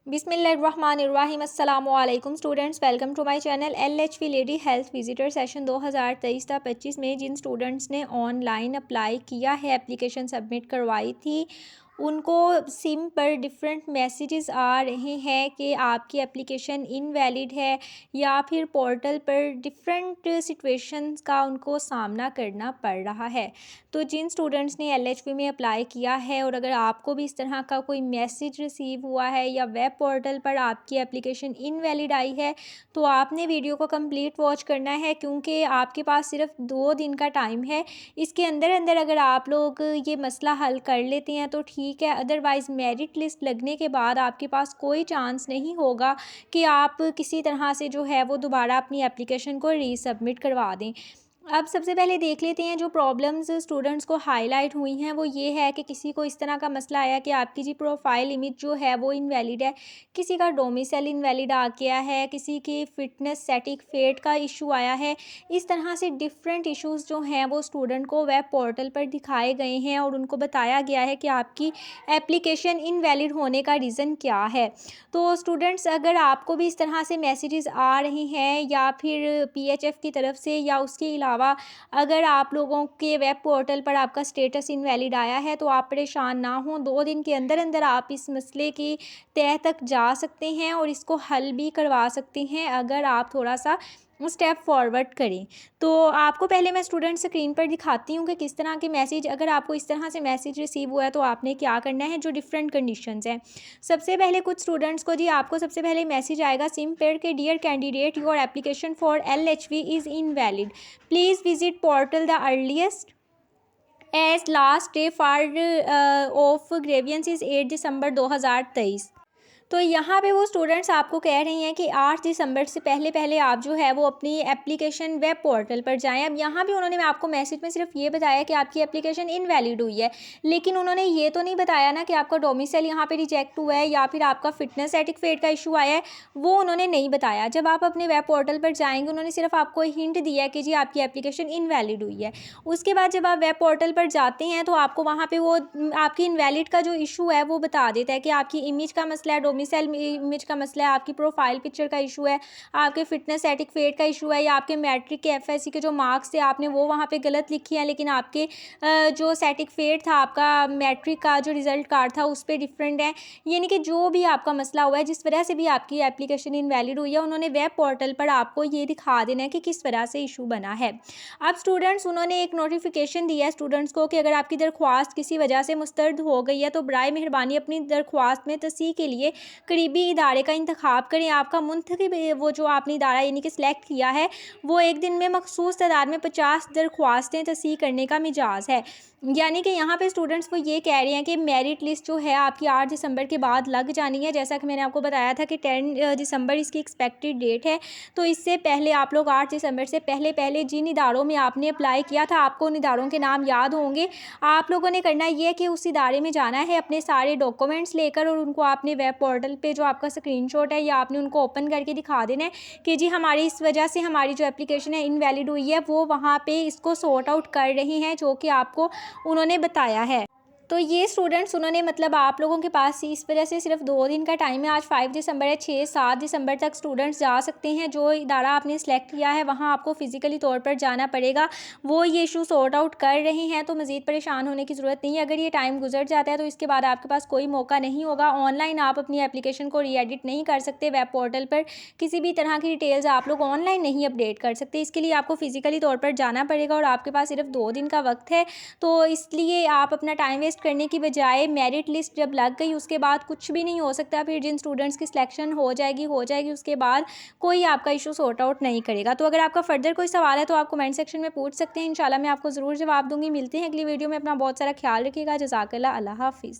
बिस्मिल्लाहिर्रहमानिर्रहीम अस्सलामु अलैकुम students, welcome to my channel LHV lady health visitor session 2023-25 में जिन स्टूडेंट्स ने ऑनलाइन अप्लाई किया है, एप्लीकेशन सबमिट करवाई थी, उनको सिम पर डिफरेंट मैसेजेस आ रहे हैं कि आपकी एप्लीकेशन इनवैलिड है या फिर पोर्टल पर डिफरेंट सिचुएशंस का उनको सामना करना पड़ रहा है। तो जिन स्टूडेंट्स ने LHV में अप्लाई किया है और अगर आपको भी इस तरह का कोई मैसेज रिसीव हुआ है या वेब पोर्टल पर आपकी एप्लीकेशन इनवैलिड आई है, तो आपने वीडियो को कंप्लीट वॉच करना है, क्योंकि आपके पास सिर्फ 2 दिन का टाइम है। इसके अंदर अंदर अगर आप लोग ये मसला हल कर लेते हैं तो ठीक है, अदरवाइज़ मेरिट लिस्ट लगने के बाद आपके पास कोई चांस नहीं होगा कि आप किसी तरह से जो है वो दोबारा अपनी एप्लीकेशन को रीसबमिट करवा दें। अब सबसे पहले देख लेते हैं जो प्रॉब्लम्स स्टूडेंट्स को हाईलाइट हुई हैं, वो ये है कि किसी को इस तरह का मसला आया कि आपकी जी प्रोफाइल इमेज जो है वो इनवैलिड है, किसी का डोमिसाइल इनवैलिड आ गया है, किसी की फ़िटनेस सर्टिफिकेट का इशू आया है। इस तरह से डिफरेंट इश्यूज़ जो हैं वो स्टूडेंट को वेब पोर्टल पर दिखाए गए हैं और उनको बताया गया है कि आपकी एप्लीकेशन इनवैलिड होने का रीज़न क्या है। तो स्टूडेंट्स, अगर आपको भी इस तरह से मैसेजेस आ रहे हैं या फिर PHF की तरफ से या उसके अलावा अगर आप लोगों के वेब पोर्टल पर आपका स्टेटस इनवैलिड आया है, तो आप परेशान ना हों। 2 दिन के अंदर अंदर आप इस मसले की तह तक जा सकते हैं और इसको हल भी करवा सकते हैं अगर आप थोड़ा सा स्टेप फॉरवर्ड करें। तो आपको पहले मैं स्टूडेंट स्क्रीन पर दिखाती हूँ कि किस तरह के मैसेज, अगर आपको इस तरह से मैसेज रिसीव हुआ है तो आपने क्या करना है, जो डिफरेंट कंडीशंस हैं। सबसे पहले कुछ स्टूडेंट्स को जी आपको सबसे पहले मैसेज आएगा सिम पेड के, dear candidate your application for LHV is invalid, please visit portal the earliest as last day for of grievance is 8 December 2023। तो यहाँ पे वो स्टूडेंट्स आपको कह रही हैं कि 8 दिसंबर से पहले पहले आप जो है वो अपनी एप्लीकेशन वेब पोर्टल पर जाएं। अब यहाँ भी उन्होंने आपको मैसेज में सिर्फ ये बताया कि आपकी एप्लीकेशन इनवैलिड हुई है, लेकिन उन्होंने ये तो नहीं बताया ना कि आपका डोमिसाइल यहाँ पे रिजेक्ट हुआ है या फिर आपका फिटनेस सर्टिफिकेट का इशू आया है, वो उन्होंने नहीं बताया। जब आप अपने वेब पोर्टल पर जाएंगे, उन्होंने सिर्फ आपको हिंट दिया है कि जी आपकी एप्लीकेशन इनवैलिड हुई है। उसके बाद जब आप वेब पोर्टल पर जाते हैं तो आपको वहाँ पर वो आपकी इनवैलिड का जो इशू है वो बता देता है कि आपकी इमेज का मसला है, डोमिसाइल इमेज का मसला है, आपकी प्रोफाइल पिक्चर का इशू है, आपके फिटनेस सर्टिफिकेट का इशू है, या आपके मैट्रिक के FSC के जो मार्क्स थे आपने वो वहाँ पे गलत लिखी हैं, लेकिन आपके जो सर्टिफिकेट था, आपका मैट्रिक का जो रिज़ल्ट कार्ड था उस पर डिफरेंट है। यानी कि जो भी आपका मसला हुआ है, जिस वजह से भी आपकी एप्लीकेशन इनवैलिड हुई है, उन्होंने वेब पोर्टल पर आपको ये दिखा देना है कि किस वजह से इशू बना है। अब स्टूडेंट्स, उन्होंने एक नोटिफिकेशन दिया है स्टूडेंट्स को कि अगर आपकी दरख्वास्त किसी वजह से मुस्तरद हो गई है तो बराए मेहरबानी अपनी दरख्वास्त में तस्दीक के लिए करीबी इदारे का इंतखाब करें। आपका मुंतखब वो जो आपने इदारा यानी कि सिलेक्ट किया है, वो एक दिन में मखसूस तादाद में 50 दरख्वास्तें तस्दीक करने का मिजाज है। यानी कि यहाँ पे स्टूडेंट्स वो ये कह रहे हैं कि मेरिट लिस्ट जो है आपकी 8 दिसंबर के बाद लग जानी है। जैसा कि मैंने आपको बताया था कि 10 दिसंबर इसकी एक्सपेक्टेड डेट है, तो इससे पहले आप लोग 8 दिसंबर से पहले पहले जिन इदारों में आपने अप्लाई किया था, आपको उन इदारों के नाम याद होंगे। आप लोगों ने करना ये कि उस इदारे में जाना है अपने सारे डॉक्यूमेंट्स लेकर और उनको आपने वेब पोर्टल पे जो आपका स्क्रीनशॉट है या आपने उनको ओपन करके दिखा देना है कि जी हमारी इस वजह से हमारी जो एप्लीकेशन है इनवैलिड हुई है, वो वहाँ पे इसको सॉर्ट आउट कर रही हैं, जो कि आपको उन्होंने बताया है। तो ये स्टूडेंट्स उन्होंने मतलब आप लोगों के पास इस वजह से सिर्फ 2 दिन का टाइम है। आज 5 दिसंबर है, 6-7 दिसंबर तक स्टूडेंट्स जा सकते हैं। जो इदारा आपने सेलेक्ट किया है वहाँ आपको फ़िज़िकली तौर पर जाना पड़ेगा, वो ये इशू सॉर्ट आउट कर रहे हैं, तो मज़ीद परेशान होने की ज़रूरत नहीं है। अगर ये टाइम गुजर जाता है तो इसके बाद आपके पास कोई मौका नहीं होगा। ऑनलाइन आप अपनी एप्लीकेशन को री-एडिट नहीं कर सकते, वेब पोर्टल पर किसी भी तरह की डिटेल्स आप लोग ऑनलाइन नहीं अपडेट कर सकते। इसके लिए आपको फ़िज़िकली तौर पर जाना पड़ेगा और आपके पास सिर्फ 2 दिन का वक्त है। तो इसलिए आप अपना टाइम वेस्ट करने की बजाय मेरिट लिस्ट जब लग गई उसके बाद कुछ भी नहीं हो सकता। फिर जिन स्टूडेंट्स की सिलेक्शन हो जाएगी उसके बाद कोई आपका इशू सॉर्ट आउट नहीं करेगा। तो अगर आपका फर्दर कोई सवाल है तो आप कमेंट सेक्शन में पूछ सकते हैं, इंशाल्लाह मैं आपको ज़रूर जवाब दूंगी। मिलते हैं अगली वीडियो में, अपना बहुत सारा ख्याल रखिएगा। जज़ाकल्लाह, अल्लाह हाफिज़।